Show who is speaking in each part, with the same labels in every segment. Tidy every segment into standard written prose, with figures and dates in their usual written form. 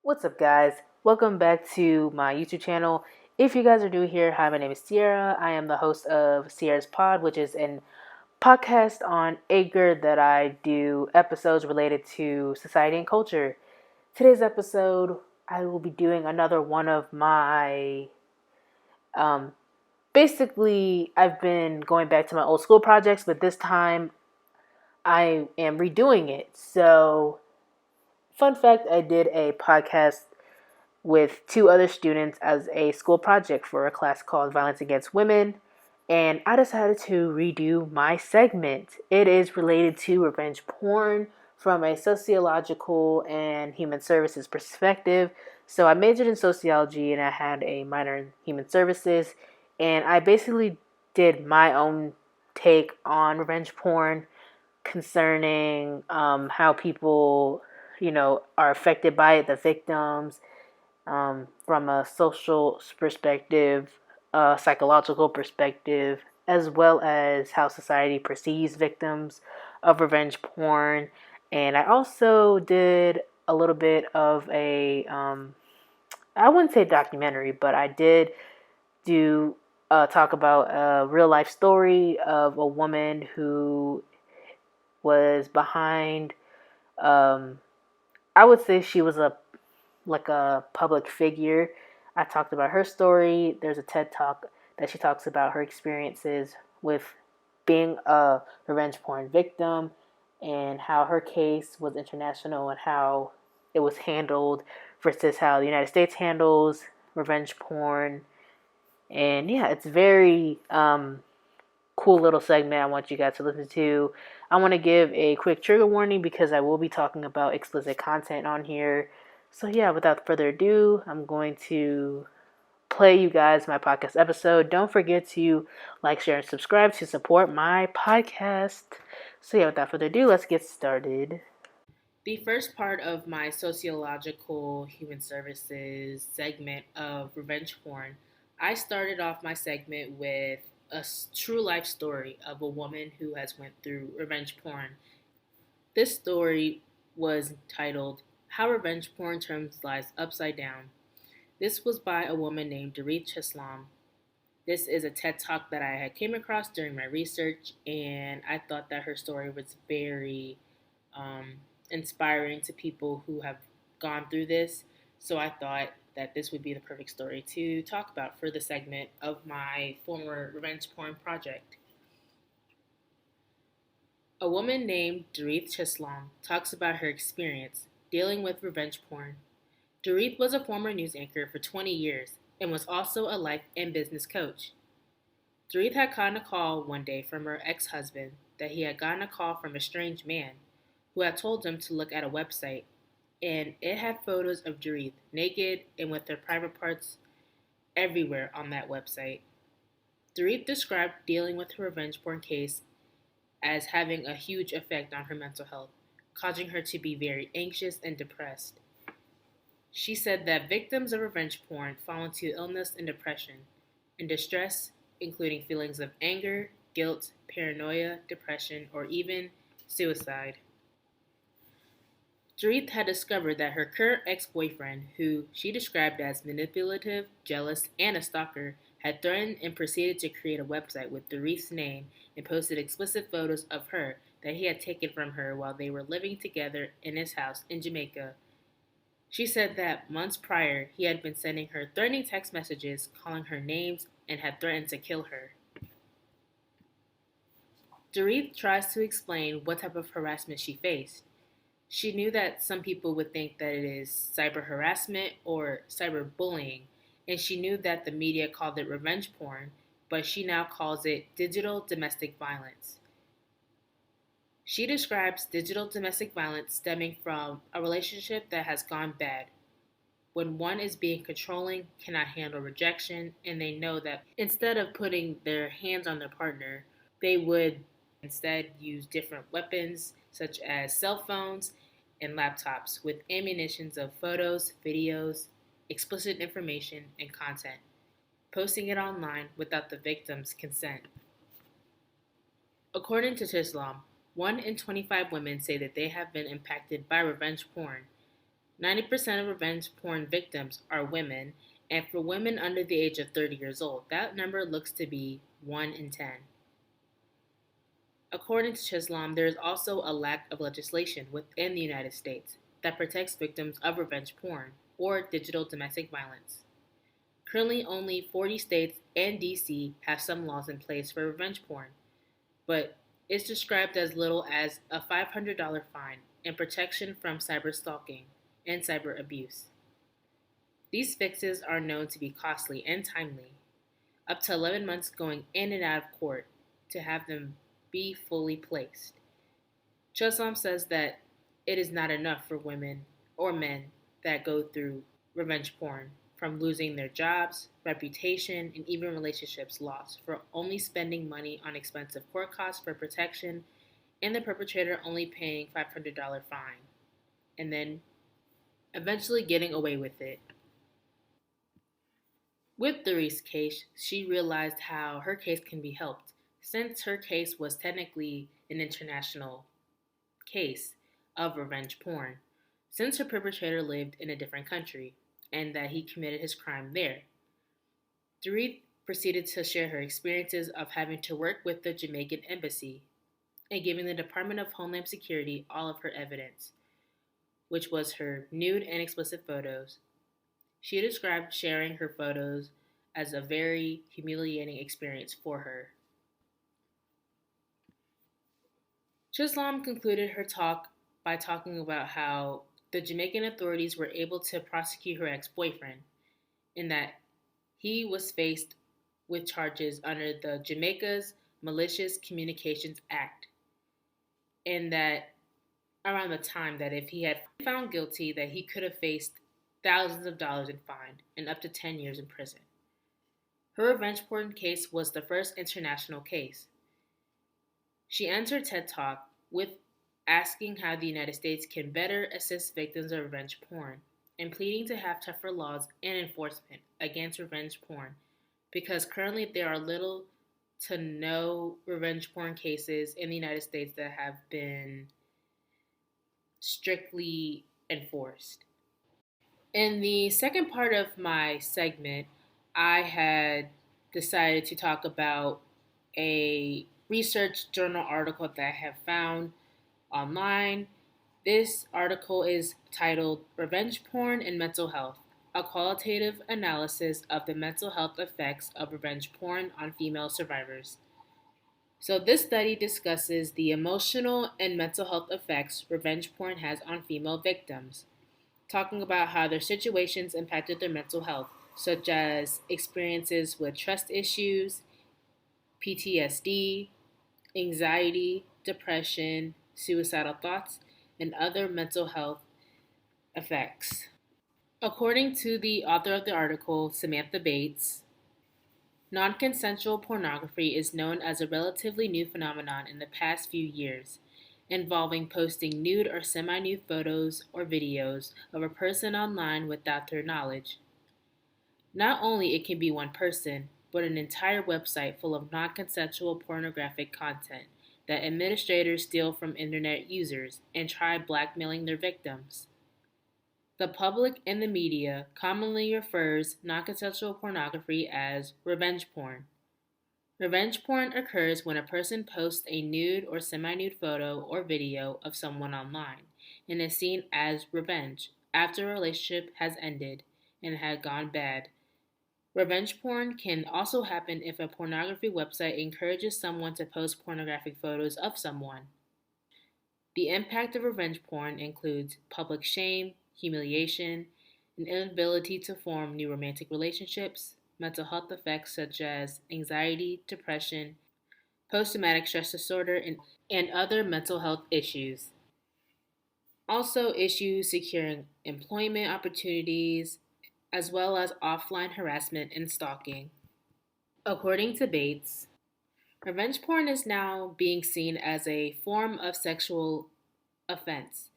Speaker 1: What's up, guys? Welcome back to my YouTube channel. If you guys are new here, hi, my name is Ciara. I am the host of Ciara's Pod, which is an podcast on Anchor that I do episodes related to society and culture. Today's episode, I will be doing another one of my. Um, Basically, I've been going back to my old school projects, but this time I am redoing it. So, fun fact, I did a podcast with two other students as a school project for a class called Violence Against Women. And I decided to redo my segment. It is related to revenge porn from a sociological and human services perspective. So I majored in sociology and I had a minor in human services. And I basically did my own take on revenge porn concerning how people, are affected by it, the victims, from a social perspective, a psychological perspective, as well as how society perceives victims of revenge porn. And I also did a little bit of I wouldn't say documentary, but I did do talk about a real life story of a woman who was behind. Um, I would say she was a public figure. I talked about her story. There's a TED Talk that she talks about her experiences with being a revenge porn victim and how her case was international and how it was handled versus how the United States handles revenge porn. And yeah, it's very cool little segment I want you guys to listen to. I want to give a quick trigger warning because I will be talking about explicit content on here. So yeah, without further ado, I'm going to play you guys my podcast episode. Don't forget to like, share, and subscribe to support my podcast. So yeah, without further ado, let's get started. The first part of my sociological human services segment of revenge porn, I started off my segment with a true life story of a woman who has went through revenge porn. This story was titled How Revenge Porn Turns Lives Upside Down. This was by a woman named Dorit Cheslam. This is a TED Talk that I had came across during my research, and I thought that her story was very um, inspiring to people who have gone through this. So I thought that this would be the perfect story to talk about for the segment of my former revenge porn project. A woman named Dorit Cheslam talks about her experience dealing with revenge porn. Dorit was a former news anchor for 20 years and was also a life and business coach. Dorit had gotten a call one day from her ex-husband that he had gotten a call from a strange man who had told him to look at a website, and it had photos of Dorit naked and with her private parts everywhere on that website. Dorit described dealing with her revenge porn case as having a huge effect on her mental health, causing her to be very anxious and depressed. She said that victims of revenge porn fall into illness and depression and distress, including feelings of anger, guilt, paranoia, depression, or even suicide. Dorit had discovered that her current ex-boyfriend, who she described as manipulative, jealous, and a stalker, had threatened and proceeded to create a website with Dorit's name and posted explicit photos of her that he had taken from her while they were living together in his house in Jamaica. She said that months prior, he had been sending her threatening text messages, calling her names, and had threatened to kill her. Dorit tries to explain what type of harassment she faced. She knew that some people would think that it is cyber harassment or cyberbullying, and she knew that the media called it revenge porn, but she now calls it digital domestic violence. She describes digital domestic violence stemming from a relationship that has gone bad, when one is being controlling, cannot handle rejection, and they know that instead of putting their hands on their partner, they would instead use different weapons such as cell phones and laptops with ammunitions of photos, videos, explicit information, and content, posting it online without the victim's consent. According to Tislam, 1 in 25 women say that they have been impacted by revenge porn. 90% of revenge porn victims are women, and for women under the age of 30 years old, that number looks to be 1 in 10. According to Chisholm, there is also a lack of legislation within the United States that protects victims of revenge porn or digital domestic violence. Currently, only 40 states and DC have some laws in place for revenge porn, but it's described as little as a $500 fine and protection from cyber stalking and cyber abuse. These fixes are known to be costly and timely, up to 11 months going in and out of court to have them be fully placed. Chisholm says that it is not enough for women or men that go through revenge porn from losing their jobs, reputation, and even relationships lost for only spending money on expensive court costs for protection and the perpetrator only paying $500 fine and then eventually getting away with it. With Doris' case, she realized how her case can be helped since her case was technically an international case of revenge porn, since her perpetrator lived in a different country and that he committed his crime there. Dorit proceeded to share her experiences of having to work with the Jamaican embassy and giving the Department of Homeland Security all of her evidence, which was her nude and explicit photos. She described sharing her photos as a very humiliating experience for her. Chisholm concluded her talk by talking about how the Jamaican authorities were able to prosecute her ex boyfriend, in that he was faced with charges under the Jamaica's Malicious Communications Act, and that around the time that if he had found guilty, that he could have faced thousands of dollars in fine and up to 10 years in prison. Her revenge porn case was the first international case. She ends her TED Talk with asking how the United States can better assist victims of revenge porn and pleading to have tougher laws and enforcement against revenge porn because currently there are little to no revenge porn cases in the United States that have been strictly enforced. In the second part of my segment, I had decided to talk about a research journal article that I have found online. This article is titled Revenge Porn and Mental Health, a qualitative analysis of the mental health effects of revenge porn on female survivors. So, this study discusses the emotional and mental health effects revenge porn has on female victims, talking about how their situations impacted their mental health, such as experiences with trust issues, PTSD, anxiety, depression, suicidal thoughts, and other mental health effects. According to the author of the article, Samantha Bates, non consensual pornography is known as a relatively new phenomenon in the past few years, involving posting nude or semi nude photos or videos of a person online without their knowledge. Not only it can be one person, but an entire website full of non consensual pornographic content that administrators steal from internet users and try blackmailing their victims. The public and the media commonly refers non-consensual pornography as revenge porn. Revenge porn occurs when a person posts a nude or semi-nude photo or video of someone online and is seen as revenge after a relationship has ended and had gone bad. Revenge porn can also happen if a pornography website encourages someone to post pornographic photos of someone. The impact of revenge porn includes public shame, humiliation, an inability to form new romantic relationships, mental health effects such as anxiety, depression, post traumatic stress disorder, and other mental health issues. Also, issues securing employment opportunities, as well as offline harassment and stalking. According to Bates, revenge porn is now being seen as a form of sexual offense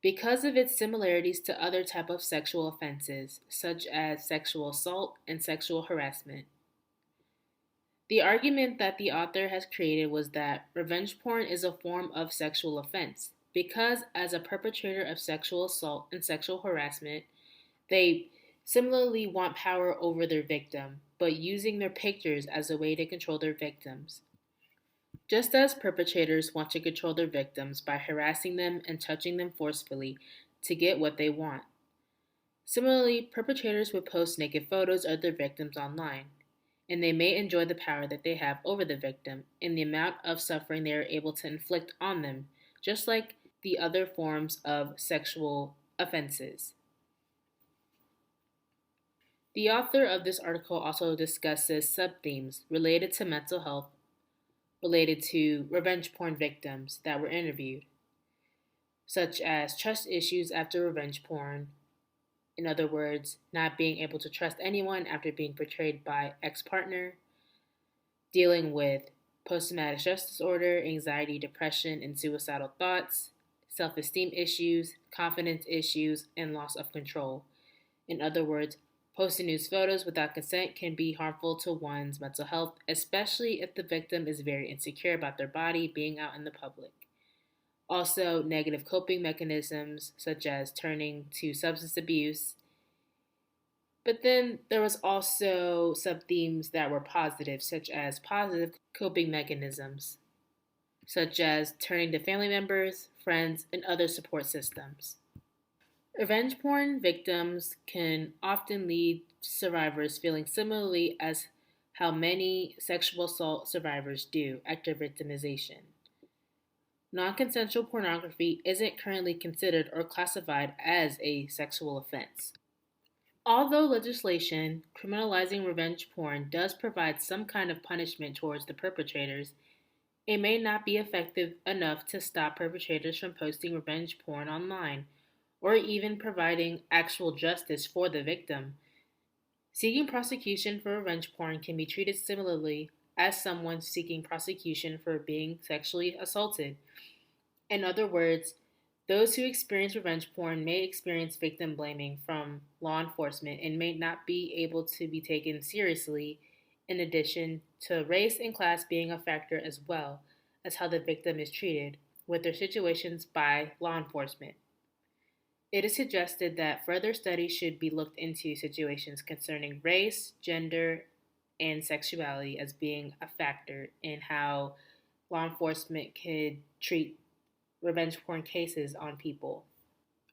Speaker 1: because of its similarities to other type of sexual offenses, such as sexual assault and sexual harassment. The argument that the author has created was that revenge porn is a form of sexual offense because as a perpetrator of sexual assault and sexual harassment, they similarly want power over their victim, but using their pictures as a way to control their victims. Just as perpetrators want to control their victims by harassing them and touching them forcefully to get what they want. Similarly, perpetrators would post naked photos of their victims online, and they may enjoy the power that they have over the victim and the amount of suffering they are able to inflict on them, just like the other forms of sexual offenses. The author of this article also discusses subthemes related to mental health related to revenge porn victims that were interviewed, such as trust issues after revenge porn. In other words, not being able to trust anyone after being betrayed by ex-partner, dealing with post-traumatic stress disorder, anxiety, depression, and suicidal thoughts, self-esteem issues, confidence issues, and loss of control. In other words, posting nude photos without consent can be harmful to one's mental health, especially if the victim is very insecure about their body being out in the public. Also, negative coping mechanisms such as turning to substance abuse. But then there was also sub-themes that were positive, such as positive coping mechanisms, such as turning to family members, friends, and other support systems. Revenge porn victims can often lead survivors feeling similarly as how many sexual assault survivors do after victimization. Non-consensual pornography isn't currently considered or classified as a sexual offense. Although legislation criminalizing revenge porn does provide some kind of punishment towards the perpetrators, it may not be effective enough to stop perpetrators from posting revenge porn online or even providing actual justice for the victim. Seeking prosecution for revenge porn can be treated similarly as someone seeking prosecution for being sexually assaulted. In other words, those who experience revenge porn may experience victim blaming from law enforcement and may not be able to be taken seriously, in addition to race and class being a factor as well as how the victim is treated with their situations by law enforcement. It is suggested that further studies should be looked into situations concerning race, gender, and sexuality as being a factor in how law enforcement could treat revenge porn cases on people.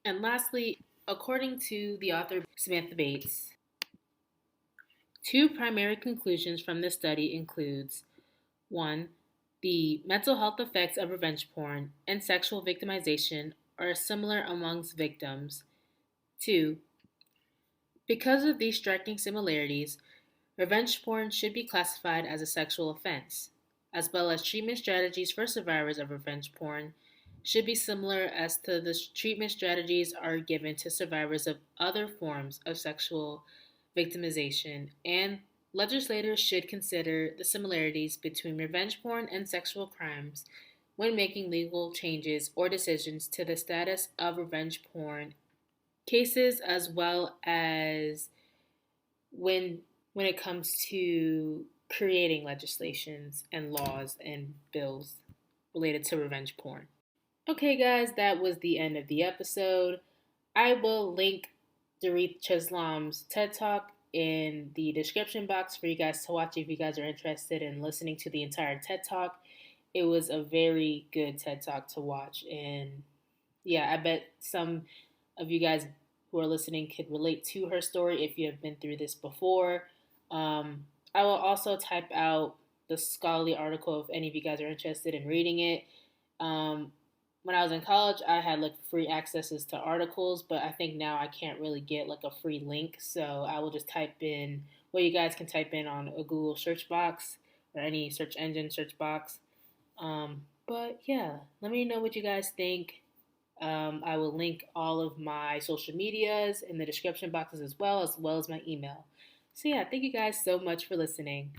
Speaker 1: And lastly, according to the author Samantha Bates, two primary conclusions from this study includes 1. The mental health effects of revenge porn and sexual victimization are similar amongst victims. 2. Because of these striking similarities, revenge porn should be classified as a sexual offense, as well as treatment strategies for survivors of revenge porn should be similar as to the treatment strategies are given to survivors of other forms of sexual victimization, and legislators should consider the similarities between revenge porn and sexual crimes when making legal changes or decisions to the status of revenge porn cases, as well as when it comes to creating legislations and laws and bills related to revenge porn. Okay, guys, that was the end of the episode. I will link Dorit Cheslam's TED Talk in the description box for you guys to watch if you guys are interested in listening to the entire TED Talk. It was a very good TED Talk to watch, and yeah, I bet some of you guys who are listening could relate to her story if you have been through this before. I will also type out the scholarly article if any of you guys are interested in reading it. When I was in college, I had like free accesses to articles, but I think now I can't really get like a free link. So I will just type in what you guys can type in on a Google search box or any search engine search box. But yeah, let me know what you guys think. I will link all of my social medias in the description boxes as well as my email. So yeah, thank you guys so much for listening.